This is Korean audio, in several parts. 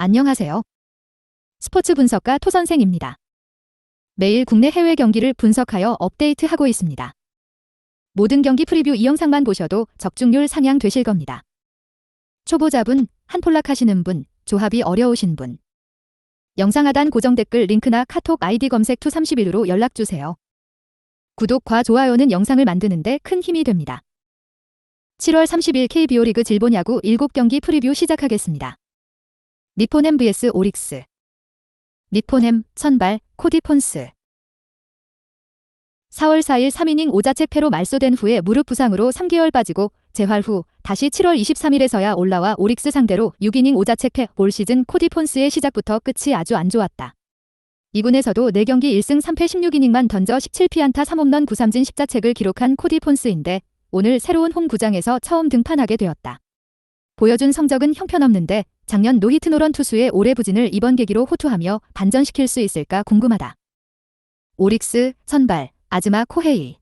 안녕하세요. 스포츠 분석가 토선생입니다. 매일 국내 해외 경기를 분석하여 업데이트하고 있습니다. 모든 경기 프리뷰 이 영상만 보셔도 적중률 상향 되실 겁니다. 초보자분, 한폴락 하시는 분, 조합이 어려우신 분. 영상 하단 고정 댓글 링크나 카톡 아이디 검색 투31으로 연락주세요. 구독과 좋아요는 영상을 만드는데 큰 힘이 됩니다. 7월 30일 KBO 리그 질본 야구 7경기 프리뷰 시작하겠습니다. 니폰햄 vs 오릭스. 니폰햄, 선발, 코디 폰스. 4월 4일 3이닝 5자책 패로 말소된 후에 무릎 부상으로 3개월 빠지고 재활 후 다시 7월 23일에서야 올라와 오릭스 상대로 6이닝 5자책 패. 올 시즌 코디 폰스의 시작부터 끝이 아주 안 좋았다. 2군에서도 4경기 1승 3패 16이닝만 던져 17피안타 3홈런 9삼진 10자책을 기록한 코디 폰스인데 오늘 새로운 홈 구장에서 처음 등판하게 되었다. 보여준 성적은 형편없는데 작년 노히트 노런 투수의 올해 부진을 이번 계기로 호투하며 반전시킬 수 있을까 궁금하다. 오릭스, 선발, 아즈마 코헤이.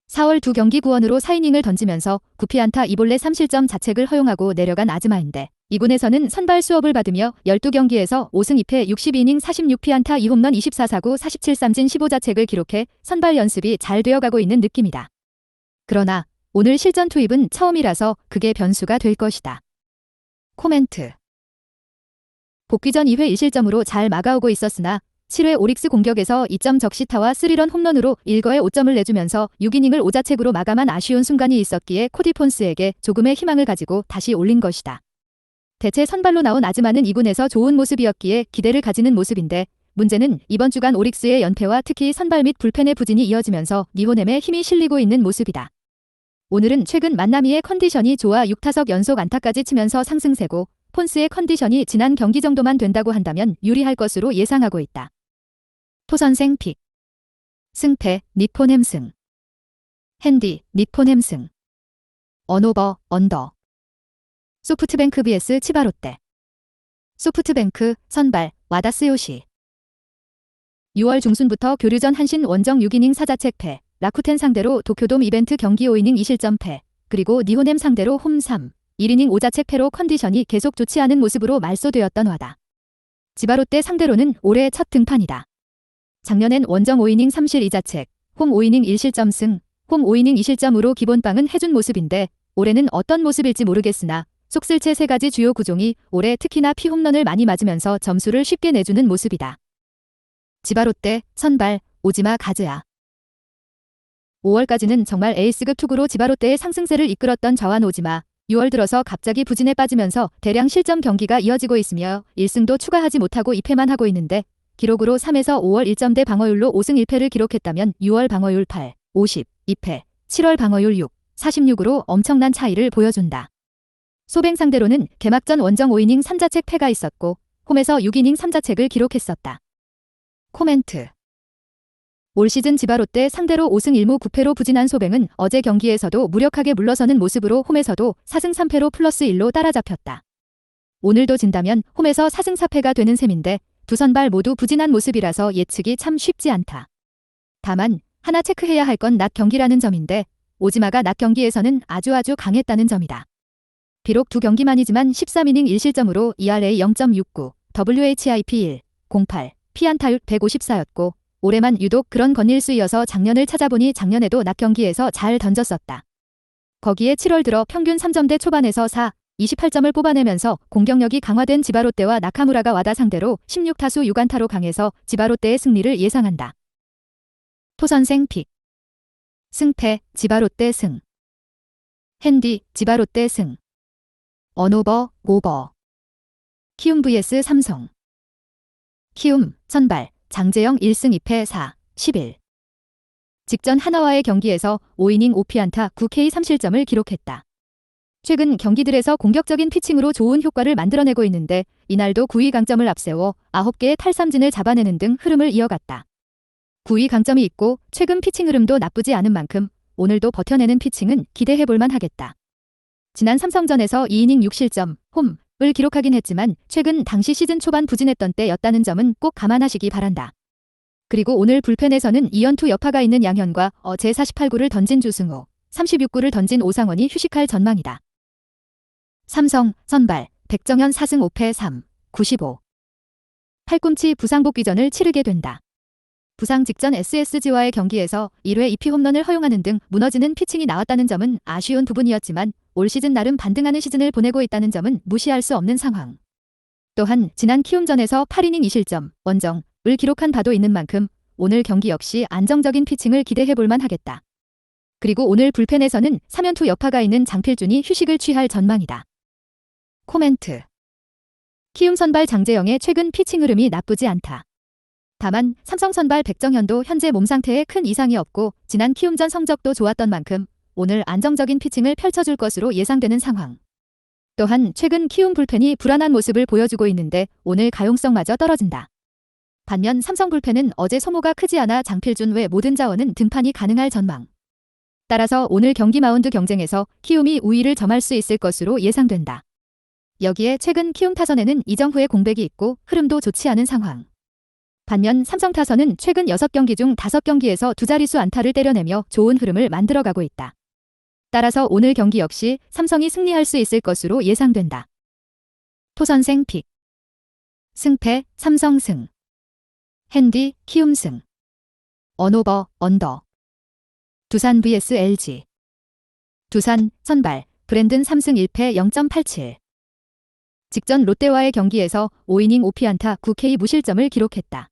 4월 2경기 9원으로 4이닝을 던지면서 9피안타 2볼넷 3실점 자책을 허용하고 내려간 아즈마인데 2군에서는 선발 수업을 받으며 12경기에서 5승 2패 62이닝 46피안타 2홈런 24사구 47삼진 15자책을 기록해 선발 연습이 잘 되어가고 있는 느낌이다. 그러나 오늘 실전 투입은 처음이라서 그게 변수가 될 것이다. 코멘트. 복귀 전 2회 1실점으로 잘 막아오고 있었으나 7회 오릭스 공격에서 2점 적시타와 3런 홈런으로 1거에 5점을 내주면서 6이닝을 5자책으로 마감한 아쉬운 순간이 있었기에 코디 폰스에게 조금의 희망을 가지고 다시 올린 것이다. 대체 선발로 나온 아즈마는 2군에서 좋은 모습이었기에 기대를 가지는 모습인데 문제는 이번 주간 오릭스의 연패와 특히 선발 및 불펜의 부진이 이어지면서 니폰햄에 힘이 실리고 있는 모습이다. 오늘은 최근 만나미의 컨디션이 좋아 6타석 연속 안타까지 치면서 상승세고 폰스의 컨디션이 지난 경기 정도만 된다고 한다면 유리할 것으로 예상하고 있다. 토선생 픽. 승패, 니폰햄 승. 핸디, 니폰햄 승. 언오버, 언더. 소프트뱅크 vs 치바롯데. 소프트뱅크, 선발, 와다스 요시. 6월 중순부터 교류전 한신 원정 6이닝 4자책 패. 라쿠텐 상대로 도쿄돔 이벤트 경기 5이닝 2실점 패, 그리고 니폰햄 상대로 홈 3, 1이닝 5자책 패로 컨디션이 계속 좋지 않은 모습으로 말소되었던 와다. 지바롯데 상대로는 올해 첫 등판이다. 작년엔 원정 5이닝 3실 2자책, 홈 5이닝 1실점 승, 홈 5이닝 2실점으로 기본빵은 해준 모습인데 올해는 어떤 모습일지 모르겠으나 속슬채 3가지 주요 구종이 올해 특히나 피홈런을 많이 맞으면서 점수를 쉽게 내주는 모습이다. 지바롯데, 선발, 오지마 가즈야. 5월까지는 정말 에이스급 투구로 지바롯데의 상승세를 이끌었던 저완 오지마, 6월 들어서 갑자기 부진에 빠지면서 대량 실점 경기가 이어지고 있으며 1승도 추가하지 못하고 2패만 하고 있는데 기록으로 3에서 5월 1점대 방어율로 5승 1패를 기록했다면 6월 방어율 8, 50, 2패, 7월 방어율 6, 46으로 엄청난 차이를 보여준다. 소뱅 상대로는 개막전 원정 5이닝 3자책 패가 있었고 홈에서 6이닝 3자책을 기록했었다. 코멘트. 올 시즌 지바롯데 상대로 5승 1무 9패로 부진한 소뱅은 어제 경기에서도 무력하게 물러서는 모습으로 홈에서도 4승 3패로 플러스 1로 따라잡혔다. 오늘도 진다면 홈에서 4승 4패가 되는 셈인데 두 선발 모두 부진한 모습이라서 예측이 참 쉽지 않다. 다만 하나 체크해야 할 건 낮 경기라는 점인데 오지마가 낮 경기에서는 아주 강했다는 점이다. 비록 두 경기만이지만 13이닝 1실점으로 ERA 0.69, WHIP 1, 08, 피안타율 154였고 올해만 유독 그런 건일수이어서 작년을 찾아보니 작년에도 낮 경기에서 잘 던졌었다. 거기에 7월 들어 평균 3점대 초반에서 4, 28점을 뽑아내면서 공격력이 강화된 지바롯데와 나카무라가 와다 상대로 16타수 6안타로 강해서 지바롯데의 승리를 예상한다. 토선생 픽. 승패, 지바롯데 승. 핸디, 지바롯데 승. 언오버, 오버. 키움 vs 삼성. 키움, 선발, 장재영 1승 2패 4, 11. 직전 하나와의 경기에서 5이닝 5피안타 9K 3실점을 기록했다. 최근 경기들에서 공격적인 피칭으로 좋은 효과를 만들어내고 있는데 이날도 9위 강점을 앞세워 9개의 탈삼진을 잡아내는 등 흐름을 이어갔다. 9위 강점이 있고 최근 피칭 흐름도 나쁘지 않은 만큼 오늘도 버텨내는 피칭은 기대해볼만 하겠다. 지난 삼성전에서 2이닝 6실점, 홈을 기록하긴 했지만 최근 당시 시즌 초반 부진했던 때였다는 점은 꼭 감안하시기 바란다. 그리고 오늘 불펜에서는 2연투 여파가 있는 양현과 어제 48구를 던진 주승호, 36구를 던진 오상원이 휴식할 전망이다. 삼성, 선발, 백정현 4승 5패 3, 95. 팔꿈치 부상 복귀전을 치르게 된다. 부상 직전 SSG와의 경기에서 1회 2피 홈런을 허용하는 등 무너지는 피칭이 나왔다는 점은 아쉬운 부분이었지만 올 시즌 나름 반등하는 시즌을 보내고 있다는 점은 무시할 수 없는 상황. 또한 지난 키움전에서 8이닝 2실점, 원정을 기록한 바도 있는 만큼 오늘 경기 역시 안정적인 피칭을 기대해볼만 하겠다. 그리고 오늘 불펜에서는 3연투 여파가 있는 장필준이 휴식을 취할 전망이다. 코멘트. 키움 선발 장재영의 최근 피칭 흐름이 나쁘지 않다. 다만 삼성 선발 백정현도 현재 몸 상태에 큰 이상이 없고 지난 키움전 성적도 좋았던 만큼 오늘 안정적인 피칭을 펼쳐줄 것으로 예상되는 상황. 또한 최근 키움 불펜이 불안한 모습을 보여주고 있는데 오늘 가용성마저 떨어진다. 반면 삼성 불펜은 어제 소모가 크지 않아 장필준 외 모든 자원은 등판이 가능할 전망. 따라서 오늘 경기 마운드 경쟁에서 키움이 우위를 점할 수 있을 것으로 예상된다. 여기에 최근 키움 타선에는 이정후의 공백이 있고 흐름도 좋지 않은 상황. 반면 삼성 타선은 최근 6경기 중 5경기에서 두 자릿수 안타를 때려내며 좋은 흐름을 만들어가고 있다. 따라서 오늘 경기 역시 삼성이 승리할 수 있을 것으로 예상된다. 토선생 픽. 승패 삼성 승. 핸디 키움 승. 언오버 언더. 두산 vs LG. 두산 선발 브랜든 3승 1패 0.87. 직전 롯데와의 경기에서 5이닝 5피안타 9K 무실점을 기록했다.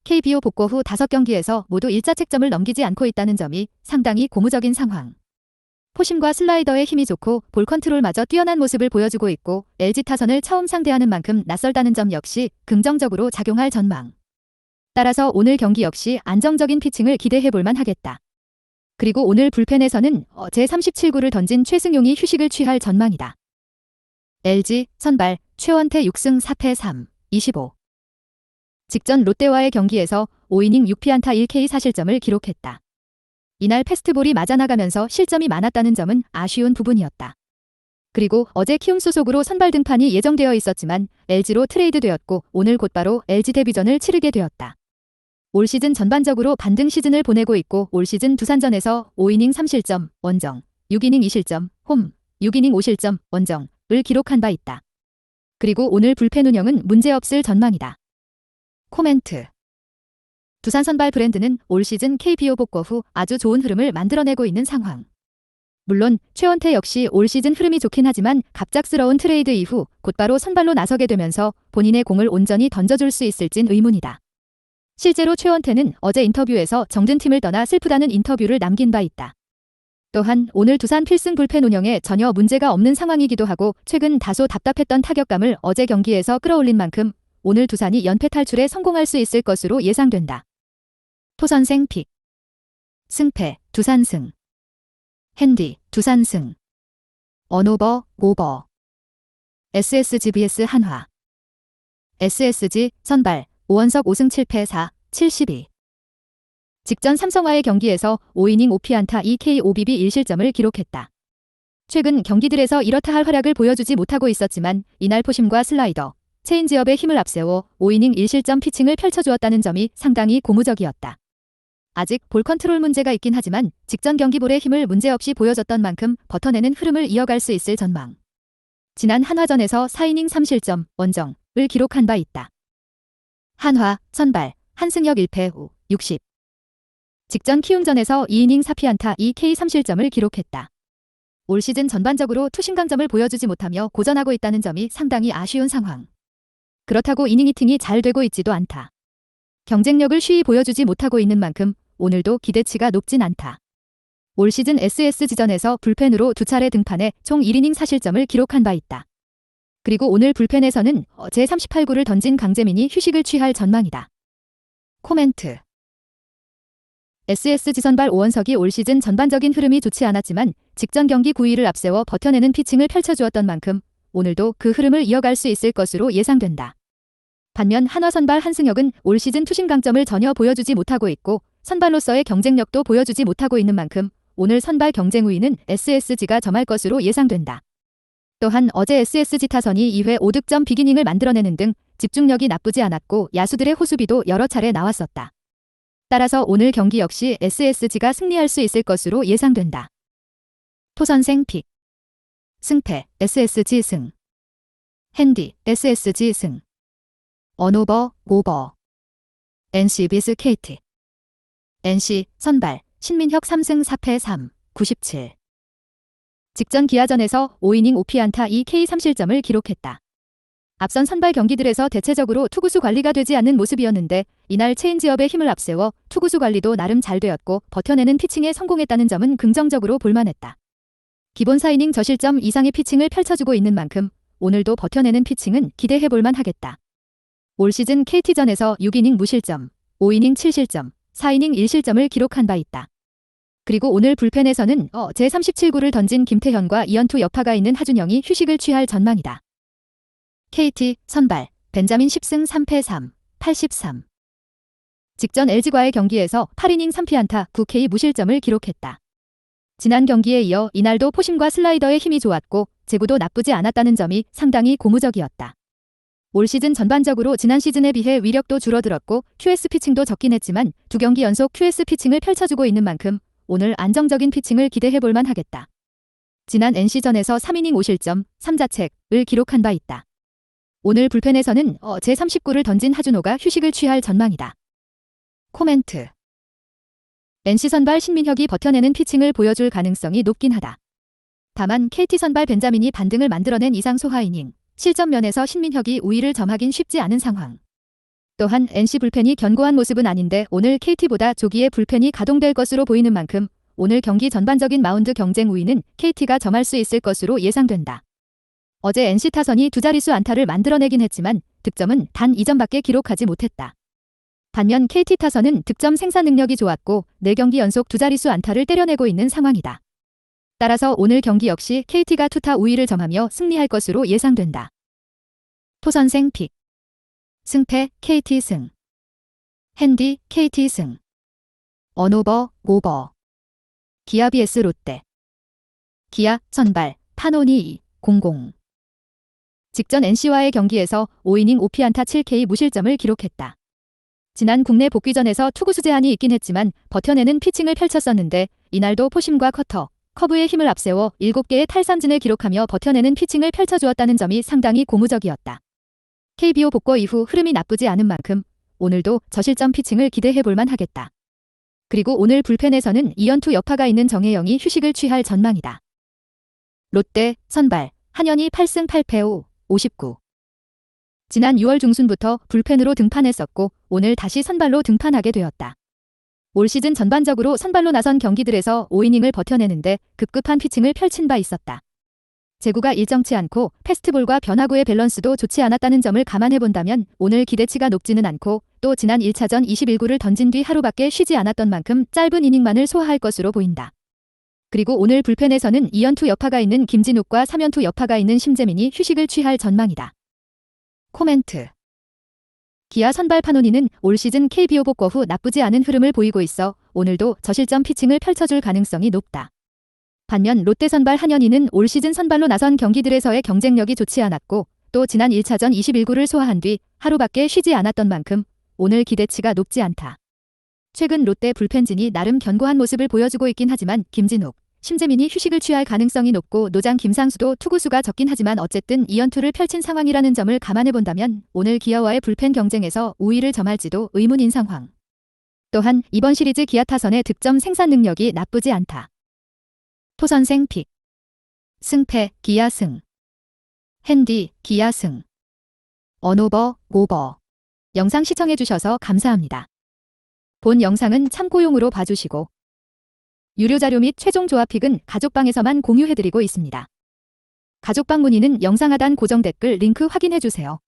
KBO 복구 후 5경기에서 모두 일자책점을 넘기지 않고 있다는 점이 상당히 고무적인 상황. 포심과 슬라이더의 힘이 좋고 볼 컨트롤마저 뛰어난 모습을 보여주고 있고 LG 타선을 처음 상대하는 만큼 낯설다는 점 역시 긍정적으로 작용할 전망. 따라서 오늘 경기 역시 안정적인 피칭을 기대해볼만 하겠다. 그리고 오늘 불펜에서는 어제 37구를 던진 최승용이 휴식을 취할 전망이다. LG 선발 최원태 6승 4패 3, 25. 직전 롯데와의 경기에서 5이닝 6피안타 1K 4실점을 기록했다. 이날 패스트볼이 맞아나가면서 실점이 많았다는 점은 아쉬운 부분이었다. 그리고 어제 키움 소속으로 선발 등판이 예정되어 있었지만 LG로 트레이드되었고 오늘 곧바로 LG 데뷔전을 치르게 되었다. 올 시즌 전반적으로 반등 시즌을 보내고 있고 올 시즌 두산전에서 5이닝 3실점, 원정, 6이닝 2실점, 홈, 6이닝 5실점, 원정을 기록한 바 있다. 그리고 오늘 불펜 운영은 문제없을 전망이다. 코멘트. 두산 선발 브랜드는 올 시즌 KBO 복구 후 아주 좋은 흐름을 만들어내고 있는 상황. 물론 최원태 역시 올 시즌 흐름이 좋긴 하지만 갑작스러운 트레이드 이후 곧바로 선발로 나서게 되면서 본인의 공을 온전히 던져줄 수 있을진 의문이다. 실제로 최원태는 어제 인터뷰에서 정든 팀을 떠나 슬프다는 인터뷰를 남긴 바 있다. 또한 오늘 두산 필승 불펜 운영에 전혀 문제가 없는 상황이기도 하고 최근 다소 답답했던 타격감을 어제 경기에서 끌어올린 만큼 오늘 두산이 연패 탈출에 성공할 수 있을 것으로 예상된다. 토선생 픽. 승패 두산 승. 핸디 두산 승. 언오버 오버. SSG vs 한화. SSG 선발 오원석 5승 7패 4, 72. 직전 삼성와의 경기에서 5이닝 5피안타 2K 5BB 1실점을 기록했다. 최근 경기들에서 이렇다 할 활약을 보여주지 못하고 있었지만 이날 포심과 슬라이더, 체인지업의 힘을 앞세워 5이닝 1실점 피칭을 펼쳐주었다는 점이 상당히 고무적이었다. 아직 볼 컨트롤 문제가 있긴 하지만 직전 경기볼의 힘을 문제없이 보여줬던 만큼 버텨내는 흐름을 이어갈 수 있을 전망. 지난 한화전에서 4이닝 3실점, 원정을 기록한 바 있다. 한화 선발 한승혁 1패 5, 60. 직전 키움전에서 2이닝 4피안타 2K 3실점을 기록했다. 올 시즌 전반적으로 투심 강점을 보여주지 못하며 고전하고 있다는 점이 상당히 아쉬운 상황. 그렇다고 이닝 히팅이 잘 되고 있지도 않다. 경쟁력을 쉬이 보여주지 못하고 있는 만큼 오늘도 기대치가 높진 않다. 올 시즌 SSG전에서 불펜으로 2차례 등판해 총 1이닝 4실점을 기록한 바 있다. 그리고 오늘 불펜에서는 어제 38구를 던진 강재민이 휴식을 취할 전망이다. 코멘트. SSG 선발 오원석이 올 시즌 전반적인 흐름이 좋지 않았지만 직전 경기 9위를 앞세워 버텨내는 피칭을 펼쳐주었던 만큼 오늘도 그 흐름을 이어갈 수 있을 것으로 예상된다. 반면 한화 선발 한승혁은 올 시즌 투심 강점을 전혀 보여주지 못하고 있고 선발로서의 경쟁력도 보여주지 못하고 있는 만큼 오늘 선발 경쟁 우위는 SSG가 점할 것으로 예상된다. 또한 어제 SSG 타선이 2회 5득점 비기닝을 만들어내는 등 집중력이 나쁘지 않았고 야수들의 호수비도 여러 차례 나왔었다. 따라서 오늘 경기 역시 SSG가 승리할 수 있을 것으로 예상된다. 토선생 픽. 승패 SSG 승. 핸디, SSG 승. 언오버, 오버. NC 비스 KT. NC, 선발, 신민혁 3승 4패 3, 97. 직전 기아전에서 5이닝 5피안타 2K 3실점을 기록했다. 앞선 선발 경기들에서 대체적으로 투구수 관리가 되지 않는 모습이었는데 이날 체인지업에 힘을 앞세워 투구수 관리도 나름 잘 되었고 버텨내는 피칭에 성공했다는 점은 긍정적으로 볼만했다. 기본 4이닝 저실점 이상의 피칭을 펼쳐주고 있는 만큼 오늘도 버텨내는 피칭은 기대해볼만 하겠다. 올 시즌 KT전에서 6이닝 무실점, 5이닝 7실점, 4이닝 1실점을 기록한 바 있다. 그리고 오늘 불펜에서는 제37구를 던진 김태현과 이연투 여파가 있는 하준영이 휴식을 취할 전망이다. KT 선발 벤자민 10승 3패 3, 83. 직전 LG과의 경기에서 8이닝 3피안타 9K 무실점을 기록했다. 지난 경기에 이어 이날도 포심과 슬라이더의 힘이 좋았고 제구도 나쁘지 않았다는 점이 상당히 고무적이었다. 올 시즌 전반적으로 지난 시즌에 비해 위력도 줄어들었고 QS 피칭도 적긴 했지만 2경기 연속 QS 피칭을 펼쳐주고 있는 만큼 오늘 안정적인 피칭을 기대해볼만 하겠다. 지난 NC전에서 3이닝 5실점, 3자책을 기록한 바 있다. 오늘 불펜에서는 제39를 던진 하준호가 휴식을 취할 전망이다. 코멘트. NC 선발 신민혁이 버텨내는 피칭을 보여줄 가능성이 높긴 하다. 다만 KT 선발 벤자민이 반등을 만들어낸 이상 소하이닝, 실점 면에서 신민혁이 우위를 점하긴 쉽지 않은 상황. 또한 NC 불펜이 견고한 모습은 아닌데 오늘 KT보다 조기에 불펜이 가동될 것으로 보이는 만큼 오늘 경기 전반적인 마운드 경쟁 우위는 KT가 점할 수 있을 것으로 예상된다. 어제 NC 타선이 두 자릿수 안타를 만들어내긴 했지만 득점은 단 2점밖에 기록하지 못했다. 반면 KT 타선은 득점 생산 능력이 좋았고 4경기 연속 두 자릿수 안타를 때려내고 있는 상황이다. 따라서 오늘 경기 역시 KT가 투타 우위를 점하며 승리할 것으로 예상된다. 토선생 픽. 승패 KT 승. 핸디 KT 승. 언오버 오버. 기아 vs 롯데. 기아 선발 파노니 00. 직전 NC와의 경기에서 5이닝 5피안타 7K 무실점을 기록했다. 지난 국내 복귀전에서 투구수 제한이 있긴 했지만 버텨내는 피칭을 펼쳤었는데 이날도 포심과 커터, 커브의 힘을 앞세워 7개의 탈삼진을 기록하며 버텨내는 피칭을 펼쳐주었다는 점이 상당히 고무적이었다. KBO 복구 이후 흐름이 나쁘지 않은 만큼 오늘도 저실점 피칭을 기대해볼만 하겠다. 그리고 오늘 불펜에서는 이연투 여파가 있는 정혜영이 휴식을 취할 전망이다. 롯데 선발 한현희 8승 8패 5, 59. 지난 6월 중순부터 불펜으로 등판했었고 오늘 다시 선발로 등판하게 되었다. 올 시즌 전반적으로 선발로 나선 경기들에서 5이닝을 버텨내는데 급급한 피칭을 펼친 바 있었다. 제구가 일정치 않고 패스트볼과 변화구의 밸런스도 좋지 않았다는 점을 감안해본다면 오늘 기대치가 높지는 않고 또 지난 1차전 21구를 던진 뒤 하루밖에 쉬지 않았던 만큼 짧은 이닝만을 소화할 것으로 보인다. 그리고 오늘 불펜에서는 2연투 여파가 있는 김진욱과 3연투 여파가 있는 심재민이 휴식을 취할 전망이다. 코멘트. 기아 선발 파노니는 올 시즌 KBO 복구 후 나쁘지 않은 흐름을 보이고 있어 오늘도 저실점 피칭을 펼쳐줄 가능성이 높다. 반면 롯데 선발 한현희는 올 시즌 선발로 나선 경기들에서의 경쟁력이 좋지 않았고 또 지난 1차전 21구를 소화한 뒤 하루밖에 쉬지 않았던 만큼 오늘 기대치가 높지 않다. 최근 롯데 불펜진이 나름 견고한 모습을 보여주고 있긴 하지만 김진욱, 심재민이 휴식을 취할 가능성이 높고 노장 김상수도 투구수가 적긴 하지만 어쨌든 2연투를 펼친 상황이라는 점을 감안해본다면 오늘 기아와의 불펜 경쟁에서 우위를 점할지도 의문인 상황. 또한 이번 시리즈 기아 타선의 득점 생산 능력이 나쁘지 않다. 토선생 픽. 승패 기아 승. 핸디 기아 승. 언오버 오버. 영상 시청해주셔서 감사합니다. 본 영상은 참고용으로 봐주시고 유료 자료 및 최종 조합픽은 가족방에서만 공유해드리고 있습니다. 가족방 문의는 영상 하단 고정 댓글 링크 확인해주세요.